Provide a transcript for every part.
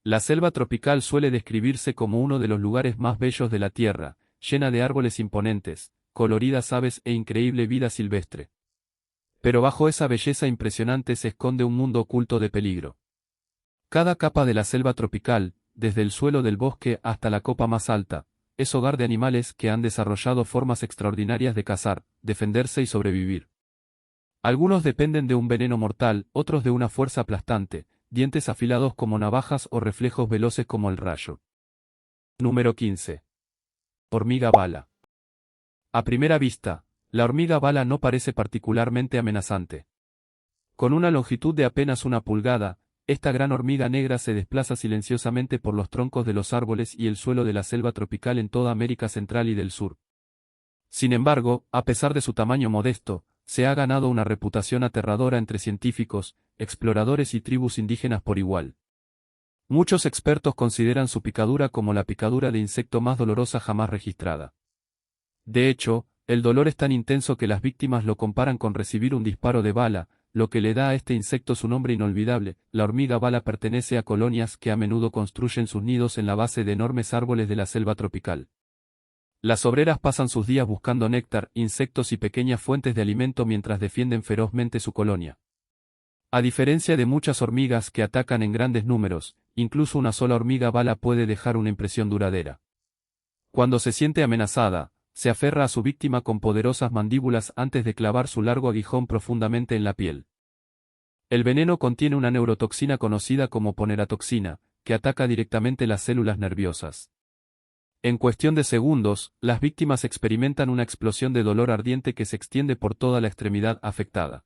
La selva tropical suele describirse como uno de los lugares más bellos de la Tierra, llena de árboles imponentes, coloridas aves e increíble vida silvestre. Pero bajo esa belleza impresionante se esconde un mundo oculto de peligro. Cada capa de la selva tropical, desde el suelo del bosque hasta la copa más alta, es hogar de animales que han desarrollado formas extraordinarias de cazar, defenderse y sobrevivir. Algunos dependen de un veneno mortal, otros de una fuerza aplastante, dientes afilados como navajas o reflejos veloces como el rayo. Número 15. Hormiga bala. A primera vista, la hormiga bala no parece particularmente amenazante. Con una longitud de apenas 1 pulgada, esta gran hormiga negra se desplaza silenciosamente por los troncos de los árboles y el suelo de la selva tropical en toda América Central y del Sur. Sin embargo, a pesar de su tamaño modesto, se ha ganado una reputación aterradora entre científicos, exploradores y tribus indígenas por igual. Muchos expertos consideran su picadura como la picadura de insecto más dolorosa jamás registrada. De hecho, el dolor es tan intenso que las víctimas lo comparan con recibir un disparo de bala, lo que le da a este insecto su nombre inolvidable. La hormiga bala pertenece a colonias que a menudo construyen sus nidos en la base de enormes árboles de la selva tropical. Las obreras pasan sus días buscando néctar, insectos y pequeñas fuentes de alimento mientras defienden ferozmente su colonia. A diferencia de muchas hormigas que atacan en grandes números, incluso una sola hormiga bala puede dejar una impresión duradera. Cuando se siente amenazada, se aferra a su víctima con poderosas mandíbulas antes de clavar su largo aguijón profundamente en la piel. El veneno contiene una neurotoxina conocida como poneratoxina, que ataca directamente las células nerviosas. En cuestión de segundos, las víctimas experimentan una explosión de dolor ardiente que se extiende por toda la extremidad afectada.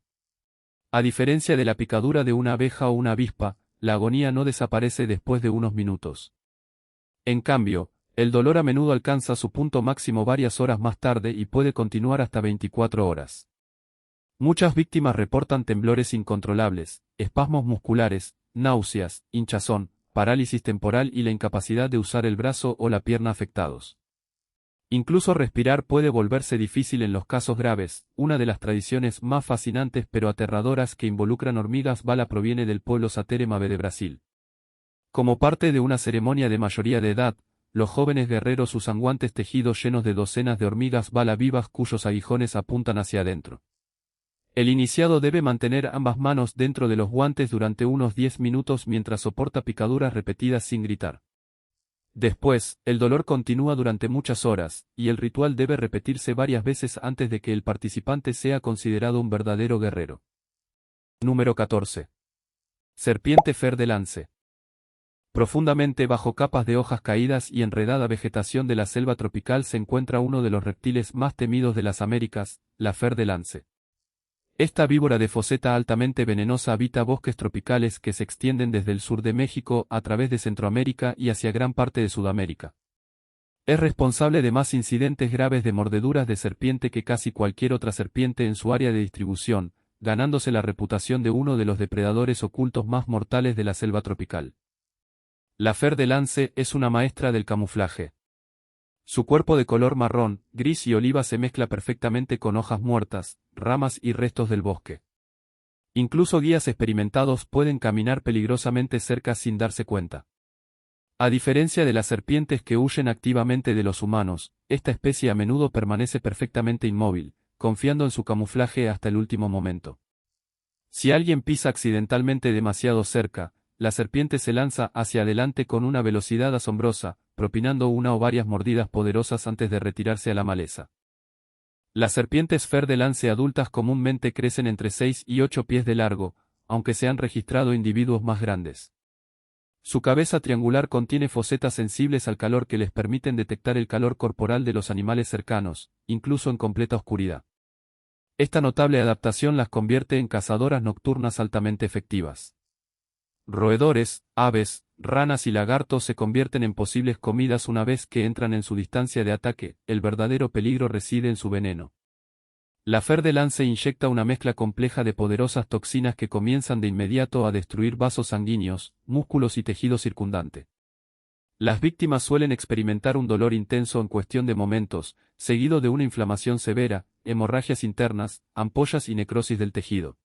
A diferencia de la picadura de una abeja o una avispa, la agonía no desaparece después de unos minutos. En cambio, el dolor a menudo alcanza su punto máximo varias horas más tarde y puede continuar hasta 24 horas. Muchas víctimas reportan temblores incontrolables, espasmos musculares, náuseas, hinchazón, parálisis temporal y la incapacidad de usar el brazo o la pierna afectados. Incluso respirar puede volverse difícil en los casos graves. Una de las tradiciones más fascinantes pero aterradoras que involucran hormigas bala proviene del pueblo Satere Mabe de Brasil. Como parte de una ceremonia de mayoría de edad, los jóvenes guerreros usan guantes tejidos llenos de docenas de hormigas bala vivas cuyos aguijones apuntan hacia adentro. El iniciado debe mantener ambas manos dentro de los guantes durante unos 10 minutos mientras soporta picaduras repetidas sin gritar. Después, el dolor continúa durante muchas horas, y el ritual debe repetirse varias veces antes de que el participante sea considerado un verdadero guerrero. Número 14. Serpiente fer de lance. Profundamente bajo capas de hojas caídas y enredada vegetación de la selva tropical se encuentra uno de los reptiles más temidos de las Américas, la fer de lance. Esta víbora de foseta altamente venenosa habita bosques tropicales que se extienden desde el sur de México a través de Centroamérica y hacia gran parte de Sudamérica. Es responsable de más incidentes graves de mordeduras de serpiente que casi cualquier otra serpiente en su área de distribución, ganándose la reputación de uno de los depredadores ocultos más mortales de la selva tropical. La fer de lance es una maestra del camuflaje. Su cuerpo de color marrón, gris y oliva se mezcla perfectamente con hojas muertas, ramas y restos del bosque. Incluso guías experimentados pueden caminar peligrosamente cerca sin darse cuenta. A diferencia de las serpientes que huyen activamente de los humanos, esta especie a menudo permanece perfectamente inmóvil, confiando en su camuflaje hasta el último momento. Si alguien pisa accidentalmente demasiado cerca, la serpiente se lanza hacia adelante con una velocidad asombrosa, propinando una o varias mordidas poderosas antes de retirarse a la maleza. Las serpientes fer de lance adultas comúnmente crecen entre 6 y 8 pies de largo, aunque se han registrado individuos más grandes. Su cabeza triangular contiene fosetas sensibles al calor que les permiten detectar el calor corporal de los animales cercanos, incluso en completa oscuridad. Esta notable adaptación las convierte en cazadoras nocturnas altamente efectivas. Roedores, aves, ranas y lagartos se convierten en posibles comidas una vez que entran en su distancia de ataque. El verdadero peligro reside en su veneno. La fer de lance inyecta una mezcla compleja de poderosas toxinas que comienzan de inmediato a destruir vasos sanguíneos, músculos y tejido circundante. Las víctimas suelen experimentar un dolor intenso en cuestión de momentos, seguido de una inflamación severa, hemorragias internas, ampollas y necrosis del tejido.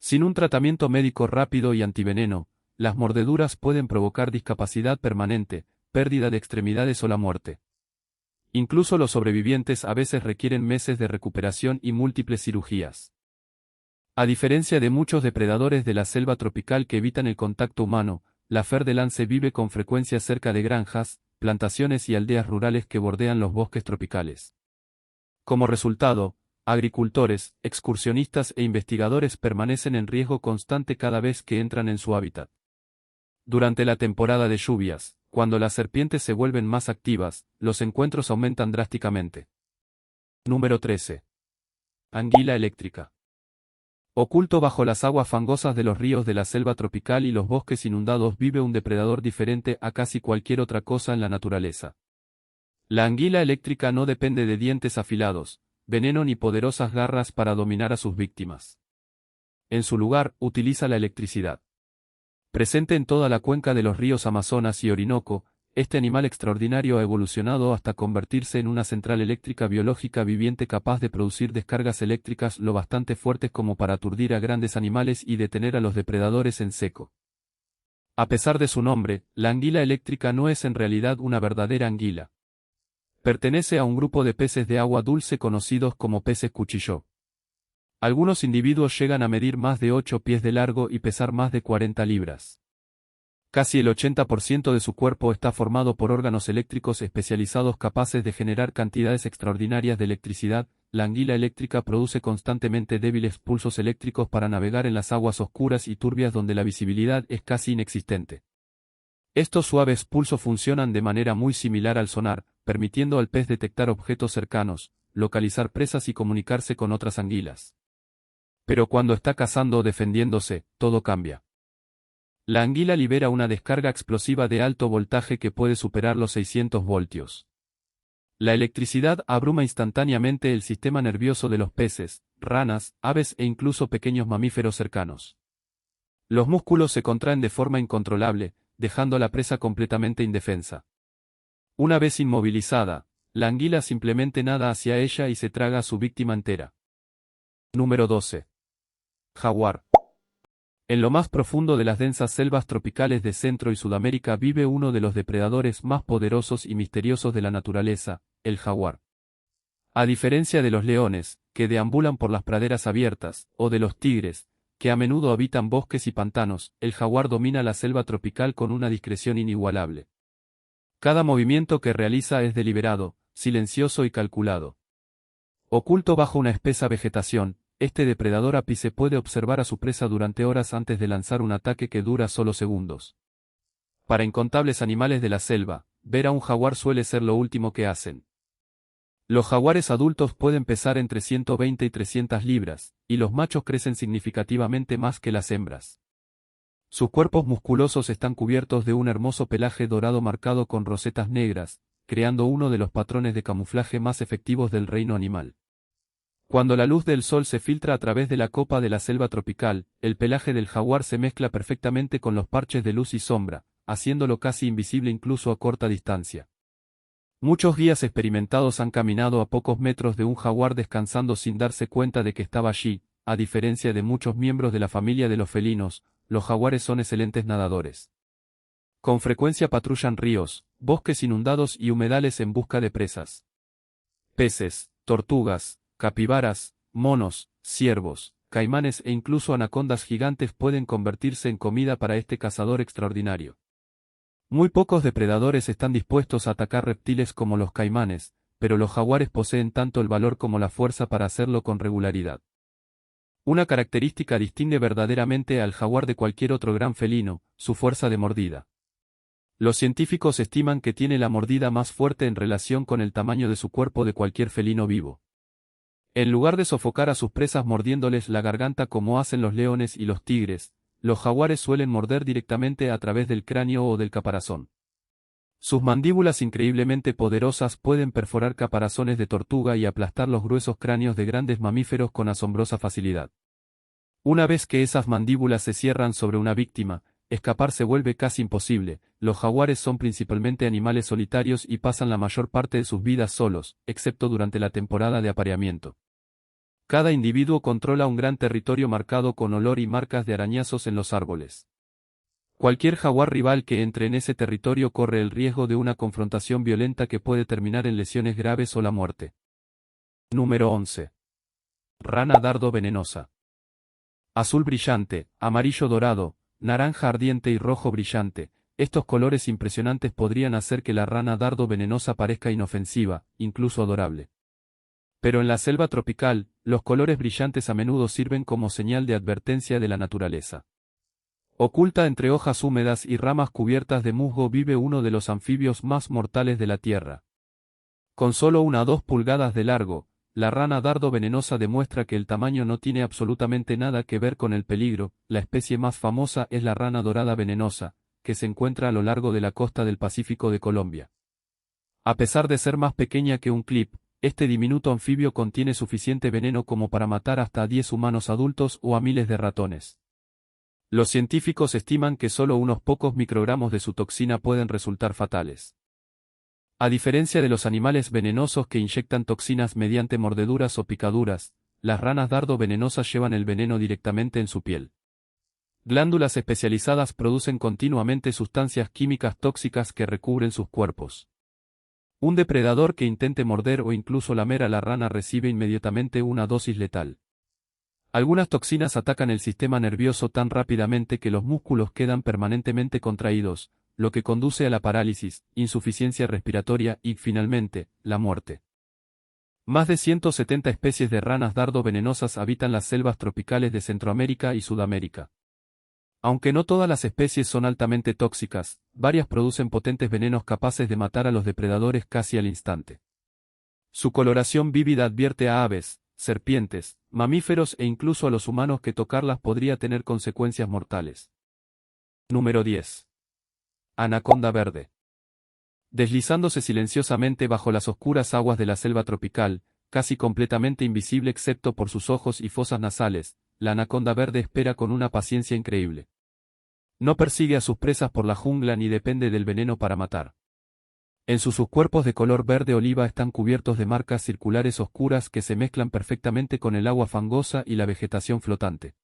Sin un tratamiento médico rápido y antiveneno, las mordeduras pueden provocar discapacidad permanente, pérdida de extremidades o la muerte. Incluso los sobrevivientes a veces requieren meses de recuperación y múltiples cirugías. A diferencia de muchos depredadores de la selva tropical que evitan el contacto humano, la fer-de-lance vive con frecuencia cerca de granjas, plantaciones y aldeas rurales que bordean los bosques tropicales. Como resultado, agricultores, excursionistas e investigadores permanecen en riesgo constante cada vez que entran en su hábitat. Durante la temporada de lluvias, cuando las serpientes se vuelven más activas, los encuentros aumentan drásticamente. Número 13. Anguila eléctrica. Oculto bajo las aguas fangosas de los ríos de la selva tropical y los bosques inundados vive un depredador diferente a casi cualquier otra cosa en la naturaleza. La anguila eléctrica no depende de dientes afilados, veneno ni poderosas garras para dominar a sus víctimas. En su lugar, utiliza la electricidad. Presente en toda la cuenca de los ríos Amazonas y Orinoco, este animal extraordinario ha evolucionado hasta convertirse en una central eléctrica biológica viviente capaz de producir descargas eléctricas lo bastante fuertes como para aturdir a grandes animales y detener a los depredadores en seco. A pesar de su nombre, la anguila eléctrica no es en realidad una verdadera anguila. Pertenece a un grupo de peces de agua dulce conocidos como peces cuchilló. Algunos individuos llegan a medir más de 8 pies de largo y pesar más de 40 libras. Casi el 80% de su cuerpo está formado por órganos eléctricos especializados capaces de generar cantidades extraordinarias de electricidad. La anguila eléctrica produce constantemente débiles pulsos eléctricos para navegar en las aguas oscuras y turbias donde la visibilidad es casi inexistente. Estos suaves pulsos funcionan de manera muy similar al sonar, permitiendo al pez detectar objetos cercanos, localizar presas y comunicarse con otras anguilas. Pero cuando está cazando o defendiéndose, todo cambia. La anguila libera una descarga explosiva de alto voltaje que puede superar los 600 voltios. La electricidad abruma instantáneamente el sistema nervioso de los peces, ranas, aves e incluso pequeños mamíferos cercanos. Los músculos se contraen de forma incontrolable, dejando a la presa completamente indefensa. Una vez inmovilizada, la anguila simplemente nada hacia ella y se traga a su víctima entera. Número 12. Jaguar. En lo más profundo de las densas selvas tropicales de Centro y Sudamérica vive uno de los depredadores más poderosos y misteriosos de la naturaleza, el jaguar. A diferencia de los leones, que deambulan por las praderas abiertas, o de los tigres, que a menudo habitan bosques y pantanos, el jaguar domina la selva tropical con una discreción inigualable. Cada movimiento que realiza es deliberado, silencioso y calculado. Oculto bajo una espesa vegetación, este depredador ápice puede observar a su presa durante horas antes de lanzar un ataque que dura solo segundos. Para incontables animales de la selva, ver a un jaguar suele ser lo último que hacen. Los jaguares adultos pueden pesar entre 120 y 300 libras, y los machos crecen significativamente más que las hembras. Sus cuerpos musculosos están cubiertos de un hermoso pelaje dorado marcado con rosetas negras, creando uno de los patrones de camuflaje más efectivos del reino animal. Cuando la luz del sol se filtra a través de la copa de la selva tropical, el pelaje del jaguar se mezcla perfectamente con los parches de luz y sombra, haciéndolo casi invisible incluso a corta distancia. Muchos guías experimentados han caminado a pocos metros de un jaguar descansando sin darse cuenta de que estaba allí. A diferencia de muchos miembros de la familia de los felinos, los jaguares son excelentes nadadores. Con frecuencia patrullan ríos, bosques inundados y humedales en busca de presas. Peces, tortugas, capibaras, monos, ciervos, caimanes e incluso anacondas gigantes pueden convertirse en comida para este cazador extraordinario. Muy pocos depredadores están dispuestos a atacar reptiles como los caimanes, pero los jaguares poseen tanto el valor como la fuerza para hacerlo con regularidad. Una característica distingue verdaderamente al jaguar de cualquier otro gran felino, su fuerza de mordida. Los científicos estiman que tiene la mordida más fuerte en relación con el tamaño de su cuerpo de cualquier felino vivo. En lugar de sofocar a sus presas mordiéndoles la garganta como hacen los leones y los tigres, los jaguares suelen morder directamente a través del cráneo o del caparazón. Sus mandíbulas increíblemente poderosas pueden perforar caparazones de tortuga y aplastar los gruesos cráneos de grandes mamíferos con asombrosa facilidad. Una vez que esas mandíbulas se cierran sobre una víctima, escapar se vuelve casi imposible. Los jaguares son principalmente animales solitarios y pasan la mayor parte de sus vidas solos, excepto durante la temporada de apareamiento. Cada individuo controla un gran territorio marcado con olor y marcas de arañazos en los árboles. Cualquier jaguar rival que entre en ese territorio corre el riesgo de una confrontación violenta que puede terminar en lesiones graves o la muerte. Número 11. Rana dardo venenosa. Azul brillante, amarillo dorado, naranja ardiente y rojo brillante. Estos colores impresionantes podrían hacer que la rana dardo venenosa parezca inofensiva, incluso adorable. Pero en la selva tropical, los colores brillantes a menudo sirven como señal de advertencia de la naturaleza. Oculta entre hojas húmedas y ramas cubiertas de musgo vive uno de los anfibios más mortales de la Tierra. Con solo 1 a 2 pulgadas de largo, la rana dardo venenosa demuestra que el tamaño no tiene absolutamente nada que ver con el peligro. La especie más famosa es la rana dorada venenosa, que se encuentra a lo largo de la costa del Pacífico de Colombia. A pesar de ser más pequeña que un clip, este diminuto anfibio contiene suficiente veneno como para matar hasta a 10 humanos adultos o a miles de ratones. Los científicos estiman que solo unos pocos microgramos de su toxina pueden resultar fatales. A diferencia de los animales venenosos que inyectan toxinas mediante mordeduras o picaduras, las ranas dardo venenosas llevan el veneno directamente en su piel. Glándulas especializadas producen continuamente sustancias químicas tóxicas que recubren sus cuerpos. Un depredador que intente morder o incluso lamer a la rana recibe inmediatamente una dosis letal. Algunas toxinas atacan el sistema nervioso tan rápidamente que los músculos quedan permanentemente contraídos, lo que conduce a la parálisis, insuficiencia respiratoria y, finalmente, la muerte. Más de 170 especies de ranas dardo venenosas habitan las selvas tropicales de Centroamérica y Sudamérica. Aunque no todas las especies son altamente tóxicas, varias producen potentes venenos capaces de matar a los depredadores casi al instante. Su coloración vívida advierte a aves, serpientes, mamíferos e incluso a los humanos que tocarlas podría tener consecuencias mortales. Número 10. Anaconda verde. Deslizándose silenciosamente bajo las oscuras aguas de la selva tropical, casi completamente invisible excepto por sus ojos y fosas nasales, la anaconda verde espera con una paciencia increíble. No persigue a sus presas por la jungla ni depende del veneno para matar. En sus cuerpos de color verde oliva están cubiertos de marcas circulares oscuras que se mezclan perfectamente con el agua fangosa y la vegetación flotante.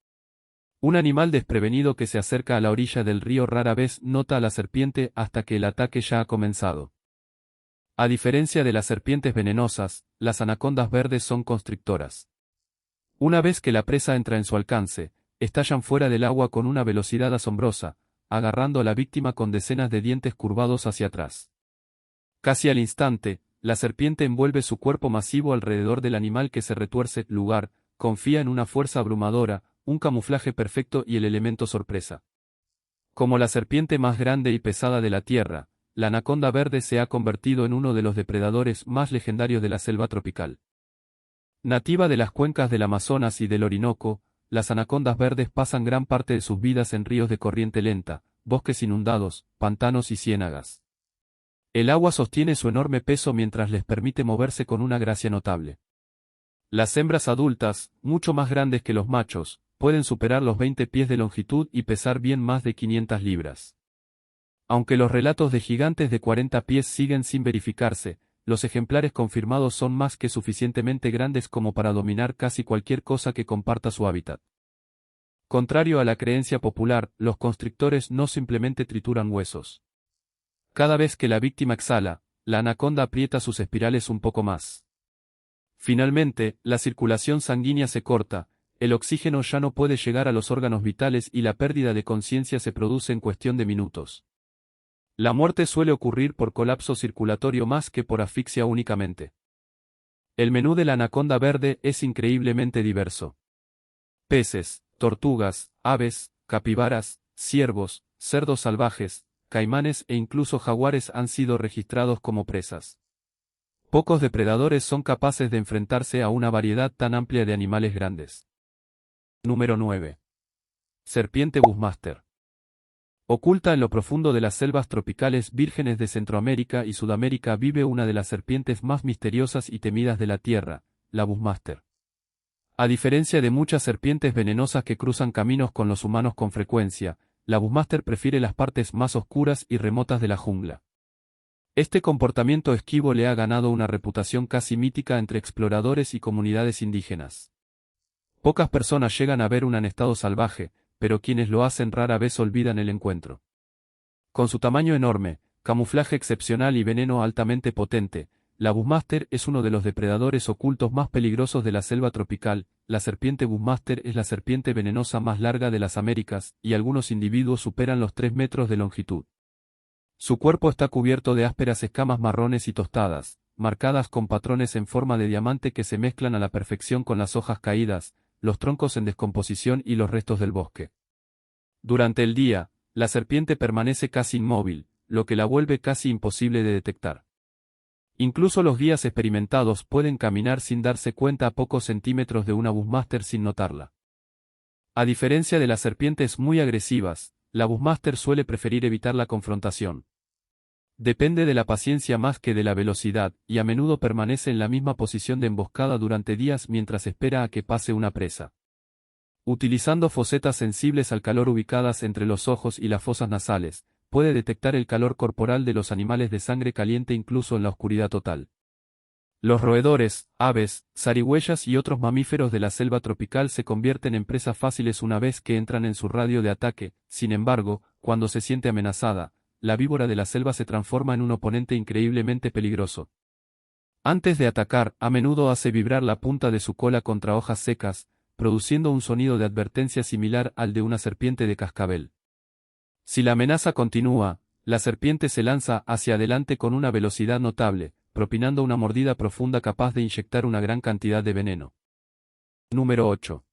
Un animal desprevenido que se acerca a la orilla del río rara vez nota a la serpiente hasta que el ataque ya ha comenzado. A diferencia de las serpientes venenosas, las anacondas verdes son constrictoras. Una vez que la presa entra en su alcance, estallan fuera del agua con una velocidad asombrosa, agarrando a la víctima con decenas de dientes curvados hacia atrás. Casi al instante, la serpiente envuelve su cuerpo masivo alrededor del animal que se retuerce. Lugar, confía en una fuerza abrumadora, un camuflaje perfecto y el elemento sorpresa. Como la serpiente más grande y pesada de la Tierra, la anaconda verde se ha convertido en uno de los depredadores más legendarios de la selva tropical. Nativa de las cuencas del Amazonas y del Orinoco, las anacondas verdes pasan gran parte de sus vidas en ríos de corriente lenta, bosques inundados, pantanos y ciénagas. El agua sostiene su enorme peso mientras les permite moverse con una gracia notable. Las hembras adultas, mucho más grandes que los machos, pueden superar los 20 pies de longitud y pesar bien más de 500 libras. Aunque los relatos de gigantes de 40 pies siguen sin verificarse, los ejemplares confirmados son más que suficientemente grandes como para dominar casi cualquier cosa que comparta su hábitat. Contrario a la creencia popular, los constrictores no simplemente trituran huesos. Cada vez que la víctima exhala, la anaconda aprieta sus espirales un poco más. Finalmente, la circulación sanguínea se corta, el oxígeno ya no puede llegar a los órganos vitales y la pérdida de conciencia se produce en cuestión de minutos. La muerte suele ocurrir por colapso circulatorio más que por asfixia únicamente. El menú de la anaconda verde es increíblemente diverso. Peces, tortugas, aves, capibaras, ciervos, cerdos salvajes, caimanes e incluso jaguares han sido registrados como presas. Pocos depredadores son capaces de enfrentarse a una variedad tan amplia de animales grandes. Número 9. Serpiente Bushmaster. Oculta en lo profundo de las selvas tropicales vírgenes de Centroamérica y Sudamérica vive una de las serpientes más misteriosas y temidas de la Tierra, la Bushmaster. A diferencia de muchas serpientes venenosas que cruzan caminos con los humanos con frecuencia, la Bushmaster prefiere las partes más oscuras y remotas de la jungla. Este comportamiento esquivo le ha ganado una reputación casi mítica entre exploradores y comunidades indígenas. Pocas personas llegan a ver una en estado salvaje, pero quienes lo hacen rara vez olvidan el encuentro. Con su tamaño enorme, camuflaje excepcional y veneno altamente potente, la Bushmaster es uno de los depredadores ocultos más peligrosos de la selva tropical. La serpiente Bushmaster es la serpiente venenosa más larga de las Américas, y algunos individuos superan los 3 metros de longitud. Su cuerpo está cubierto de ásperas escamas marrones y tostadas, marcadas con patrones en forma de diamante que se mezclan a la perfección con las hojas caídas, los troncos en descomposición y los restos del bosque. Durante el día, la serpiente permanece casi inmóvil, lo que la vuelve casi imposible de detectar. Incluso los guías experimentados pueden caminar sin darse cuenta a pocos centímetros de una Bushmaster sin notarla. A diferencia de las serpientes muy agresivas, la Bushmaster suele preferir evitar la confrontación. Depende de la paciencia más que de la velocidad, y a menudo permanece en la misma posición de emboscada durante días mientras espera a que pase una presa. Utilizando fosetas sensibles al calor ubicadas entre los ojos y las fosas nasales, puede detectar el calor corporal de los animales de sangre caliente incluso en la oscuridad total. Los roedores, aves, zarigüeyas y otros mamíferos de la selva tropical se convierten en presas fáciles una vez que entran en su radio de ataque. Sin embargo, cuando se siente amenazada, la víbora de la selva se transforma en un oponente increíblemente peligroso. Antes de atacar, a menudo hace vibrar la punta de su cola contra hojas secas, produciendo un sonido de advertencia similar al de una serpiente de cascabel. Si la amenaza continúa, la serpiente se lanza hacia adelante con una velocidad notable, propinando una mordida profunda capaz de inyectar una gran cantidad de veneno. Número 8.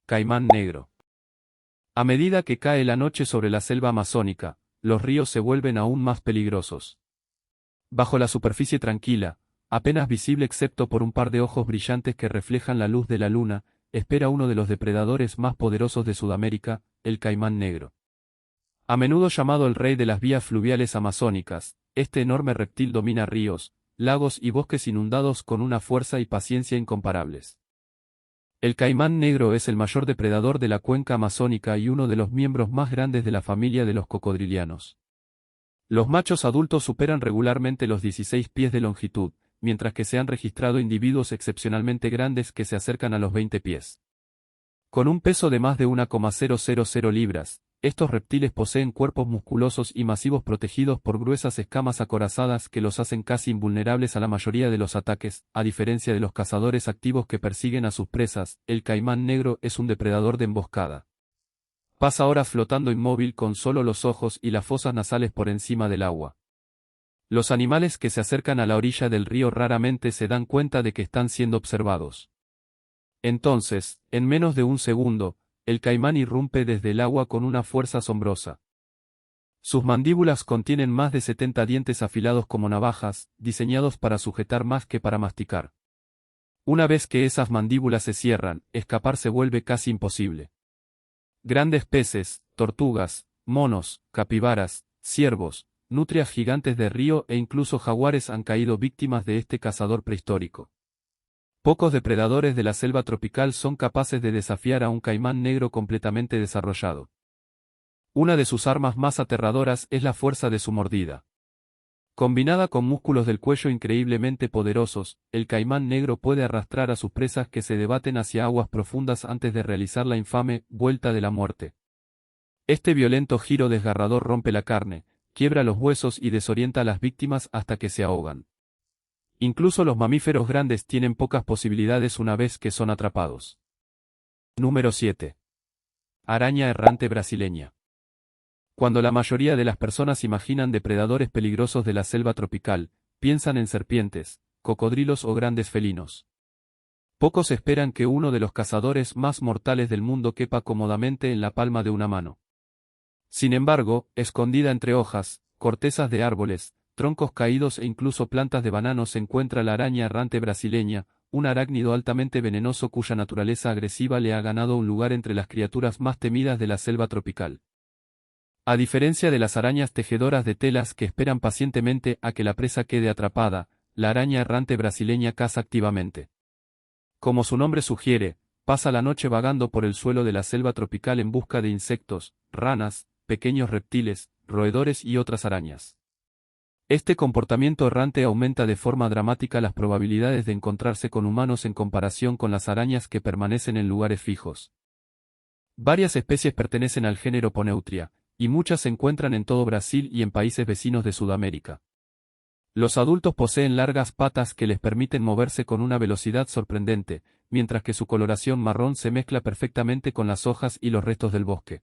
Caimán negro. A medida que cae la noche sobre la selva amazónica, los ríos se vuelven aún más peligrosos. Bajo la superficie tranquila, apenas visible excepto por un par de ojos brillantes que reflejan la luz de la luna, espera uno de los depredadores más poderosos de Sudamérica, el caimán negro. A menudo llamado el rey de las vías fluviales amazónicas, este enorme reptil domina ríos, lagos y bosques inundados con una fuerza y paciencia incomparables. El caimán negro es el mayor depredador de la cuenca amazónica y uno de los miembros más grandes de la familia de los cocodrilianos. Los machos adultos superan regularmente los 16 pies de longitud, mientras que se han registrado individuos excepcionalmente grandes que se acercan a los 20 pies. Con un peso de más de 1,000 libras, estos reptiles poseen cuerpos musculosos y masivos protegidos por gruesas escamas acorazadas que los hacen casi invulnerables a la mayoría de los ataques. A diferencia de los cazadores activos que persiguen a sus presas, el caimán negro es un depredador de emboscada. Pasa horas flotando inmóvil con solo los ojos y las fosas nasales por encima del agua. Los animales que se acercan a la orilla del río raramente se dan cuenta de que están siendo observados. Entonces, en menos de un segundo, el caimán irrumpe desde el agua con una fuerza asombrosa. Sus mandíbulas contienen más de 70 dientes afilados como navajas, diseñados para sujetar más que para masticar. Una vez que esas mandíbulas se cierran, escapar se vuelve casi imposible. Grandes peces, tortugas, monos, capibaras, ciervos, nutrias gigantes de río e incluso jaguares han caído víctimas de este cazador prehistórico. Pocos depredadores de la selva tropical son capaces de desafiar a un caimán negro completamente desarrollado. Una de sus armas más aterradoras es la fuerza de su mordida. Combinada con músculos del cuello increíblemente poderosos, el caimán negro puede arrastrar a sus presas que se debaten hacia aguas profundas antes de realizar la infame vuelta de la muerte. Este violento giro desgarrador rompe la carne, quiebra los huesos y desorienta a las víctimas hasta que se ahogan. Incluso los mamíferos grandes tienen pocas posibilidades una vez que son atrapados. Número 7. Araña errante brasileña. Cuando la mayoría de las personas imaginan depredadores peligrosos de la selva tropical, piensan en serpientes, cocodrilos o grandes felinos. Pocos esperan que uno de los cazadores más mortales del mundo quepa cómodamente en la palma de una mano. Sin embargo, escondida entre hojas, cortezas de árboles, troncos caídos e incluso plantas de banano se encuentra la araña errante brasileña, un arácnido altamente venenoso cuya naturaleza agresiva le ha ganado un lugar entre las criaturas más temidas de la selva tropical. A diferencia de las arañas tejedoras de telas que esperan pacientemente a que la presa quede atrapada, la araña errante brasileña caza activamente. Como su nombre sugiere, pasa la noche vagando por el suelo de la selva tropical en busca de insectos, ranas, pequeños reptiles, roedores y otras arañas. Este comportamiento errante aumenta de forma dramática las probabilidades de encontrarse con humanos en comparación con las arañas que permanecen en lugares fijos. Varias especies pertenecen al género Poneutria, y muchas se encuentran en todo Brasil y en países vecinos de Sudamérica. Los adultos poseen largas patas que les permiten moverse con una velocidad sorprendente, mientras que su coloración marrón se mezcla perfectamente con las hojas y los restos del bosque.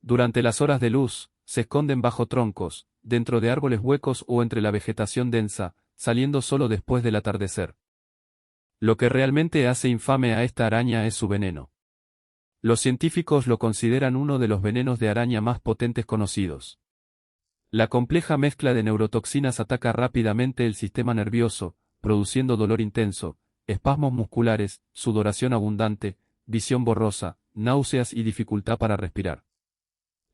Durante las horas de luz, se esconden bajo troncos, dentro de árboles huecos o entre la vegetación densa, saliendo solo después del atardecer. Lo que realmente hace infame a esta araña es su veneno. Los científicos lo consideran uno de los venenos de araña más potentes conocidos. La compleja mezcla de neurotoxinas ataca rápidamente el sistema nervioso, produciendo dolor intenso, espasmos musculares, sudoración abundante, visión borrosa, náuseas y dificultad para respirar.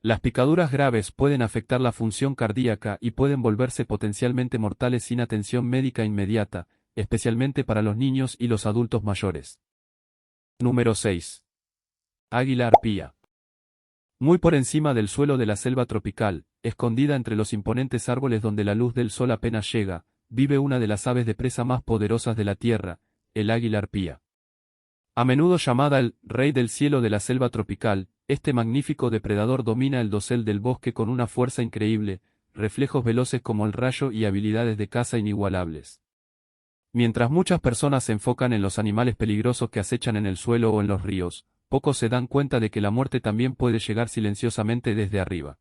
Las picaduras graves pueden afectar la función cardíaca y pueden volverse potencialmente mortales sin atención médica inmediata, especialmente para los niños y los adultos mayores. Número 6. Águila arpía. Muy por encima del suelo de la selva tropical, escondida entre los imponentes árboles donde la luz del sol apenas llega, vive una de las aves de presa más poderosas de la tierra, el águila arpía. A menudo llamada el rey del cielo de la selva tropical, este magnífico depredador domina el dosel del bosque con una fuerza increíble, reflejos veloces como el rayo y habilidades de caza inigualables. Mientras muchas personas se enfocan en los animales peligrosos que acechan en el suelo o en los ríos, pocos se dan cuenta de que la muerte también puede llegar silenciosamente desde arriba.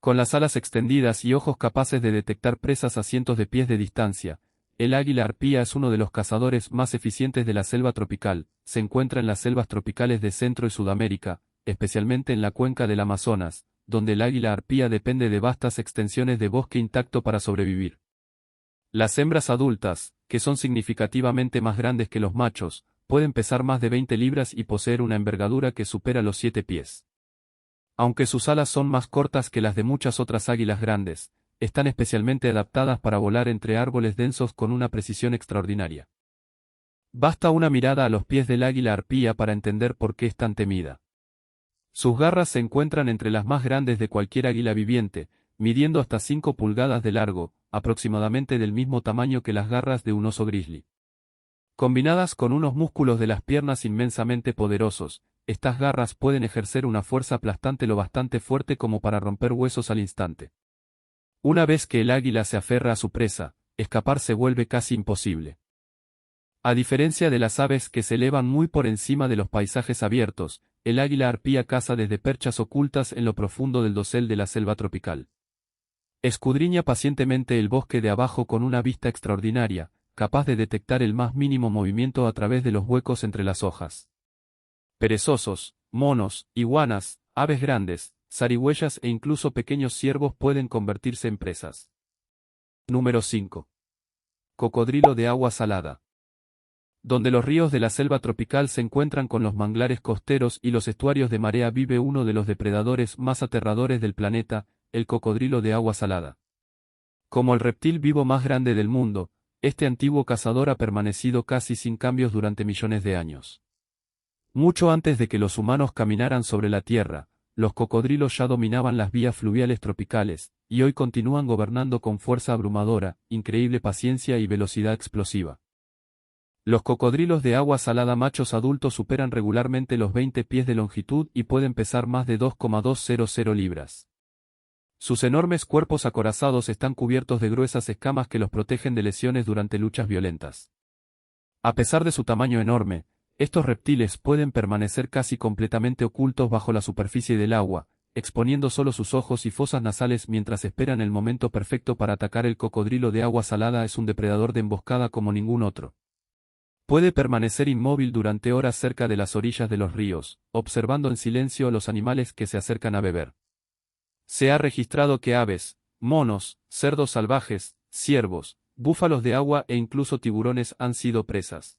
Con las alas extendidas y ojos capaces de detectar presas a cientos de pies de distancia, el águila arpía es uno de los cazadores más eficientes de la selva tropical. Se encuentra en las selvas tropicales de Centro y Sudamérica, especialmente en la cuenca del Amazonas, donde el águila arpía depende de vastas extensiones de bosque intacto para sobrevivir. Las hembras adultas, que son significativamente más grandes que los machos, pueden pesar más de 20 libras y poseer una envergadura que supera los 7 pies. Aunque sus alas son más cortas que las de muchas otras águilas grandes, están especialmente adaptadas para volar entre árboles densos con una precisión extraordinaria. Basta una mirada a los pies del águila arpía para entender por qué es tan temida. Sus garras se encuentran entre las más grandes de cualquier águila viviente, midiendo hasta 5 pulgadas de largo, aproximadamente del mismo tamaño que las garras de un oso grizzly. Combinadas con unos músculos de las piernas inmensamente poderosos, estas garras pueden ejercer una fuerza aplastante lo bastante fuerte como para romper huesos al instante. Una vez que el águila se aferra a su presa, escapar se vuelve casi imposible. A diferencia de las aves que se elevan muy por encima de los paisajes abiertos, el águila arpía caza desde perchas ocultas en lo profundo del dosel de la selva tropical. Escudriña pacientemente el bosque de abajo con una vista extraordinaria, capaz de detectar el más mínimo movimiento a través de los huecos entre las hojas. Perezosos, monos, iguanas, aves grandes, zarigüeyas e incluso pequeños ciervos pueden convertirse en presas. Número 5. Cocodrilo de agua salada. Donde los ríos de la selva tropical se encuentran con los manglares costeros y los estuarios de marea vive uno de los depredadores más aterradores del planeta, el cocodrilo de agua salada. Como el reptil vivo más grande del mundo, este antiguo cazador ha permanecido casi sin cambios durante millones de años. Mucho antes de que los humanos caminaran sobre la Tierra, los cocodrilos ya dominaban las vías fluviales tropicales, y hoy continúan gobernando con fuerza abrumadora, increíble paciencia y velocidad explosiva. Los cocodrilos de agua salada machos adultos superan regularmente los 20 pies de longitud y pueden pesar más de 2,200 libras. Sus enormes cuerpos acorazados están cubiertos de gruesas escamas que los protegen de lesiones durante luchas violentas. A pesar de su tamaño enorme, estos reptiles pueden permanecer casi completamente ocultos bajo la superficie del agua, exponiendo solo sus ojos y fosas nasales mientras esperan el momento perfecto para atacar. El cocodrilo de agua salada es un depredador de emboscada como ningún otro. Puede permanecer inmóvil durante horas cerca de las orillas de los ríos, observando en silencio a los animales que se acercan a beber. Se ha registrado que aves, monos, cerdos salvajes, ciervos, búfalos de agua e incluso tiburones han sido presas.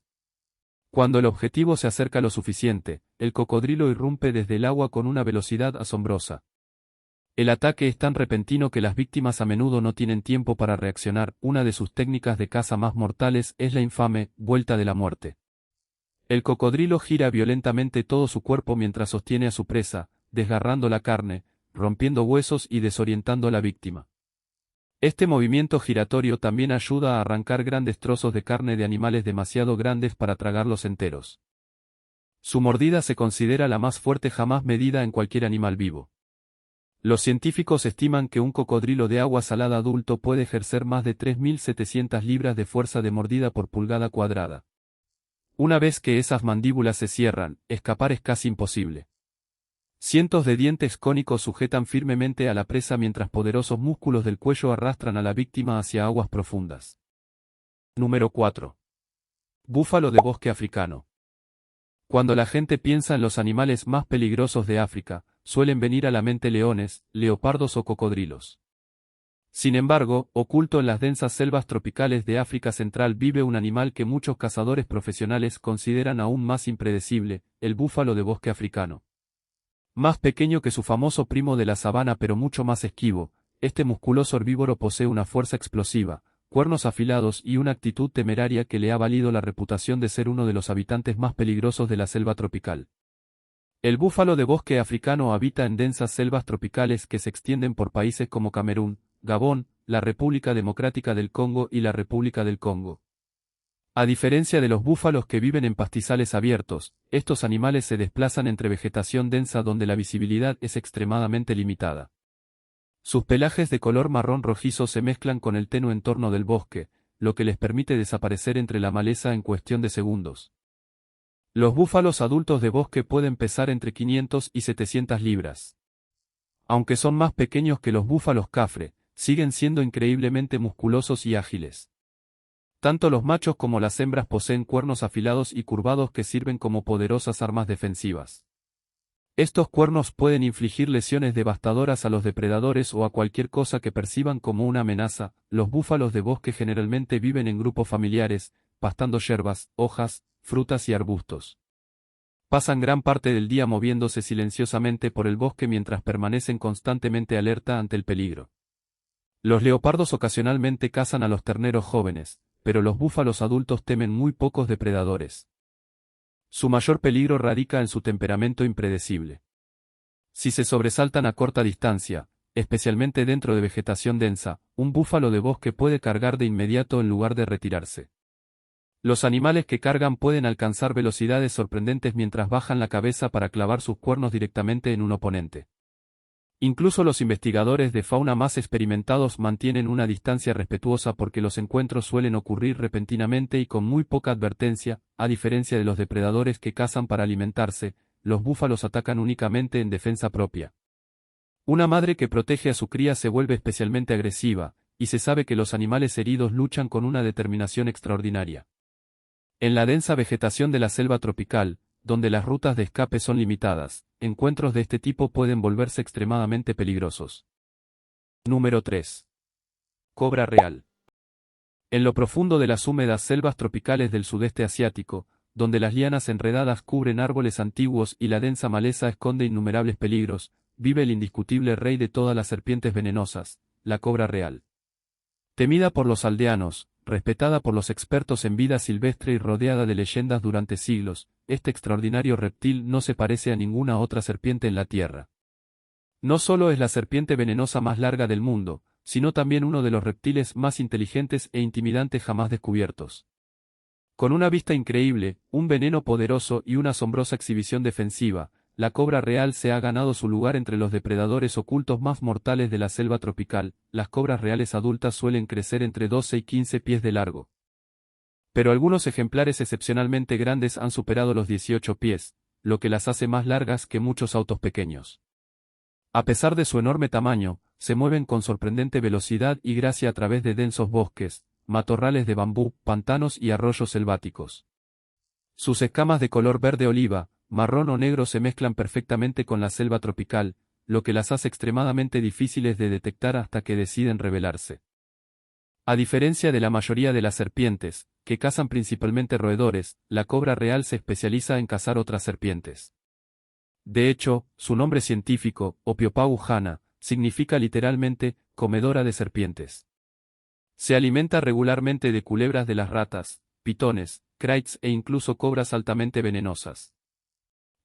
Cuando el objetivo se acerca lo suficiente, el cocodrilo irrumpe desde el agua con una velocidad asombrosa. El ataque es tan repentino que las víctimas a menudo no tienen tiempo para reaccionar. Una de sus técnicas de caza más mortales es la infame vuelta de la muerte. El cocodrilo gira violentamente todo su cuerpo mientras sostiene a su presa, desgarrando la carne, rompiendo huesos y desorientando a la víctima. Este movimiento giratorio también ayuda a arrancar grandes trozos de carne de animales demasiado grandes para tragarlos enteros. Su mordida se considera la más fuerte jamás medida en cualquier animal vivo. Los científicos estiman que un cocodrilo de agua salada adulto puede ejercer más de 3.700 libras de fuerza de mordida por pulgada cuadrada. Una vez que esas mandíbulas se cierran, escapar es casi imposible. Cientos de dientes cónicos sujetan firmemente a la presa mientras poderosos músculos del cuello arrastran a la víctima hacia aguas profundas. Número 4. Búfalo de bosque africano. Cuando la gente piensa en los animales más peligrosos de África, suelen venir a la mente leones, leopardos o cocodrilos. Sin embargo, oculto en las densas selvas tropicales de África Central vive un animal que muchos cazadores profesionales consideran aún más impredecible, el búfalo de bosque africano. Más pequeño que su famoso primo de la sabana pero mucho más esquivo, este musculoso herbívoro posee una fuerza explosiva, cuernos afilados y una actitud temeraria que le ha valido la reputación de ser uno de los habitantes más peligrosos de la selva tropical. El búfalo de bosque africano habita en densas selvas tropicales que se extienden por países como Camerún, Gabón, la República Democrática del Congo y la República del Congo. A diferencia de los búfalos que viven en pastizales abiertos, estos animales se desplazan entre vegetación densa donde la visibilidad es extremadamente limitada. Sus pelajes de color marrón rojizo se mezclan con el tenue entorno del bosque, lo que les permite desaparecer entre la maleza en cuestión de segundos. Los búfalos adultos de bosque pueden pesar entre 500 y 700 libras. Aunque son más pequeños que los búfalos cafre, siguen siendo increíblemente musculosos y ágiles. Tanto los machos como las hembras poseen cuernos afilados y curvados que sirven como poderosas armas defensivas. Estos cuernos pueden infligir lesiones devastadoras a los depredadores o a cualquier cosa que perciban como una amenaza. Los búfalos de bosque generalmente viven en grupos familiares, pastando yerbas, hojas, frutas y arbustos. Pasan gran parte del día moviéndose silenciosamente por el bosque mientras permanecen constantemente alerta ante el peligro. Los leopardos ocasionalmente cazan a los terneros jóvenes, pero los búfalos adultos temen muy pocos depredadores. Su mayor peligro radica en su temperamento impredecible. Si se sobresaltan a corta distancia, especialmente dentro de vegetación densa, un búfalo de bosque puede cargar de inmediato en lugar de retirarse. Los animales que cargan pueden alcanzar velocidades sorprendentes mientras bajan la cabeza para clavar sus cuernos directamente en un oponente. Incluso los investigadores de fauna más experimentados mantienen una distancia respetuosa porque los encuentros suelen ocurrir repentinamente y con muy poca advertencia. A diferencia de los depredadores que cazan para alimentarse, los búfalos atacan únicamente en defensa propia. Una madre que protege a su cría se vuelve especialmente agresiva, y se sabe que los animales heridos luchan con una determinación extraordinaria. En la densa vegetación de la selva tropical, donde las rutas de escape son limitadas, encuentros de este tipo pueden volverse extremadamente peligrosos. Número 3. Cobra real. En lo profundo de las húmedas selvas tropicales del sudeste asiático, donde las lianas enredadas cubren árboles antiguos y la densa maleza esconde innumerables peligros, vive el indiscutible rey de todas las serpientes venenosas, la cobra real. Temida por los aldeanos, respetada por los expertos en vida silvestre y rodeada de leyendas durante siglos, este extraordinario reptil no se parece a ninguna otra serpiente en la Tierra. No solo es la serpiente venenosa más larga del mundo, sino también uno de los reptiles más inteligentes e intimidantes jamás descubiertos. Con una vista increíble, un veneno poderoso y una asombrosa exhibición defensiva, la cobra real se ha ganado su lugar entre los depredadores ocultos más mortales de la selva tropical. Las cobras reales adultas suelen crecer entre 12 y 15 pies de largo. Pero algunos ejemplares excepcionalmente grandes han superado los 18 pies, lo que las hace más largas que muchos autos pequeños. A pesar de su enorme tamaño, se mueven con sorprendente velocidad y gracia a través de densos bosques, matorrales de bambú, pantanos y arroyos selváticos. Sus escamas de color verde oliva, marrón o negro se mezclan perfectamente con la selva tropical, lo que las hace extremadamente difíciles de detectar hasta que deciden rebelarse. A diferencia de la mayoría de las serpientes, que cazan principalmente roedores, la cobra real se especializa en cazar otras serpientes. De hecho, su nombre científico, Ophiophagus jana, significa literalmente, comedora de serpientes. Se alimenta regularmente de culebras de las ratas, pitones, kraits e incluso cobras altamente venenosas.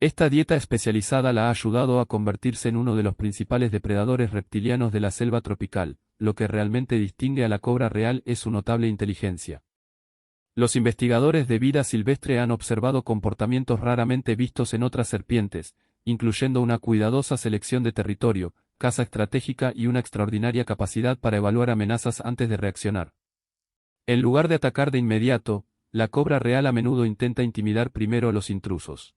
Esta dieta especializada la ha ayudado a convertirse en uno de los principales depredadores reptilianos de la selva tropical. Lo que realmente distingue a la cobra real es su notable inteligencia. Los investigadores de vida silvestre han observado comportamientos raramente vistos en otras serpientes, incluyendo una cuidadosa selección de territorio, caza estratégica y una extraordinaria capacidad para evaluar amenazas antes de reaccionar. En lugar de atacar de inmediato, la cobra real a menudo intenta intimidar primero a los intrusos.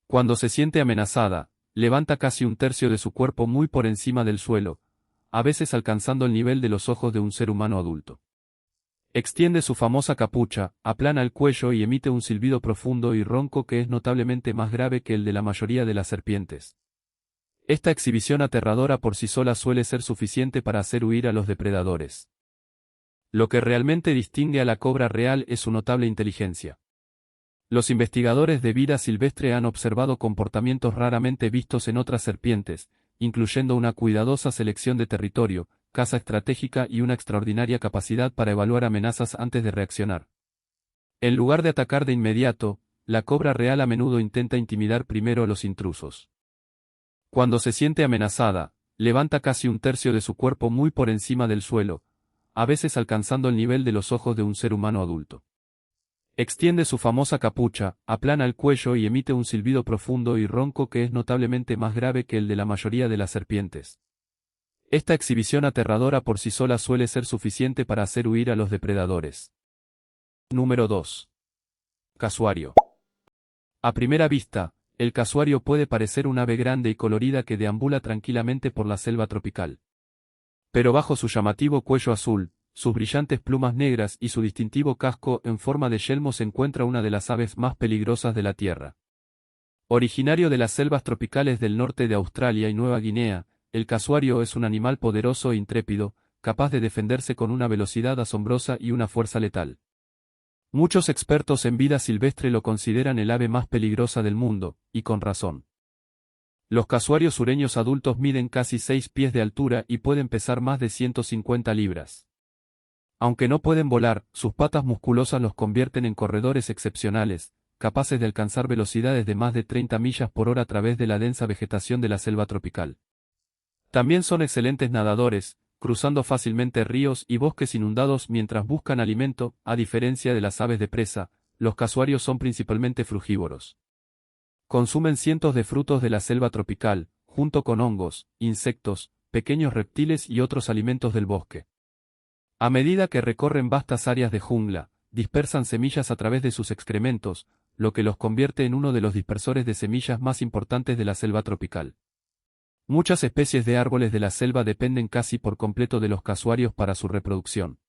Cuando se siente amenazada, levanta casi un tercio de su cuerpo muy por encima del suelo, a veces alcanzando el nivel de los ojos de un ser humano adulto. Extiende su famosa capucha, aplana el cuello y emite un silbido profundo y ronco que es notablemente más grave que el de la mayoría de las serpientes. Esta exhibición aterradora por sí sola suele ser suficiente para hacer huir a los depredadores. Lo que realmente distingue a la cobra real es su notable inteligencia. Los investigadores de vida silvestre han observado comportamientos raramente vistos en otras serpientes, incluyendo una cuidadosa selección de territorio, caza estratégica y una extraordinaria capacidad para evaluar amenazas antes de reaccionar. En lugar de atacar de inmediato, la cobra real a menudo intenta intimidar primero a los intrusos. Cuando se siente amenazada, levanta casi un tercio de su cuerpo muy por encima del suelo, a veces alcanzando el nivel de los ojos de un ser humano adulto. Extiende su famosa capucha, aplana el cuello y emite un silbido profundo y ronco que es notablemente más grave que el de la mayoría de las serpientes. Esta exhibición aterradora por sí sola suele ser suficiente para hacer huir a los depredadores. Número 2. Casuario. A primera vista, el casuario puede parecer un ave grande y colorida que deambula tranquilamente por la selva tropical. Pero bajo su llamativo cuello azul, sus brillantes plumas negras y su distintivo casco en forma de yelmo se encuentra una de las aves más peligrosas de la Tierra. Originario de las selvas tropicales del norte de Australia y Nueva Guinea, el casuario es un animal poderoso e intrépido, capaz de defenderse con una velocidad asombrosa y una fuerza letal. Muchos expertos en vida silvestre lo consideran el ave más peligrosa del mundo, y con razón. Los casuarios sureños adultos miden casi 6 pies de altura y pueden pesar más de 150 libras. Aunque no pueden volar, sus patas musculosas los convierten en corredores excepcionales, capaces de alcanzar velocidades de más de 30 millas por hora a través de la densa vegetación de la selva tropical. También son excelentes nadadores, cruzando fácilmente ríos y bosques inundados mientras buscan alimento. A diferencia de las aves de presa, los casuarios son principalmente frugívoros. Consumen cientos de frutos de la selva tropical, junto con hongos, insectos, pequeños reptiles y otros alimentos del bosque. A medida que recorren vastas áreas de jungla, dispersan semillas a través de sus excrementos, lo que los convierte en uno de los dispersores de semillas más importantes de la selva tropical. Muchas especies de árboles de la selva dependen casi por completo de los casuarios para su reproducción.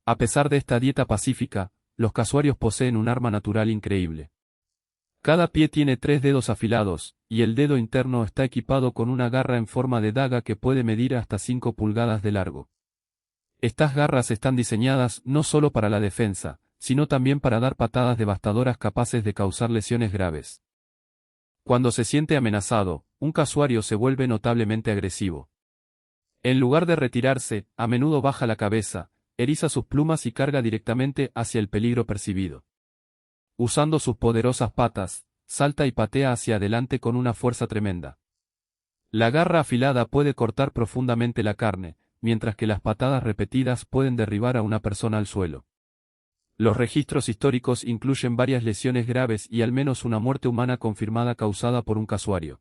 A pesar de esta dieta pacífica, los casuarios poseen un arma natural increíble. Cada pie tiene 3 dedos afilados, y el dedo interno está equipado con una garra en forma de daga que puede medir hasta 5 pulgadas de largo. Estas garras están diseñadas no solo para la defensa, sino también para dar patadas devastadoras capaces de causar lesiones graves. Cuando se siente amenazado, un casuario se vuelve notablemente agresivo. En lugar de retirarse, a menudo baja la cabeza, eriza sus plumas y carga directamente hacia el peligro percibido. Usando sus poderosas patas, salta y patea hacia adelante con una fuerza tremenda. La garra afilada puede cortar profundamente la carne, mientras que las patadas repetidas pueden derribar a una persona al suelo. Los registros históricos incluyen varias lesiones graves y al menos una muerte humana confirmada causada por un casuario.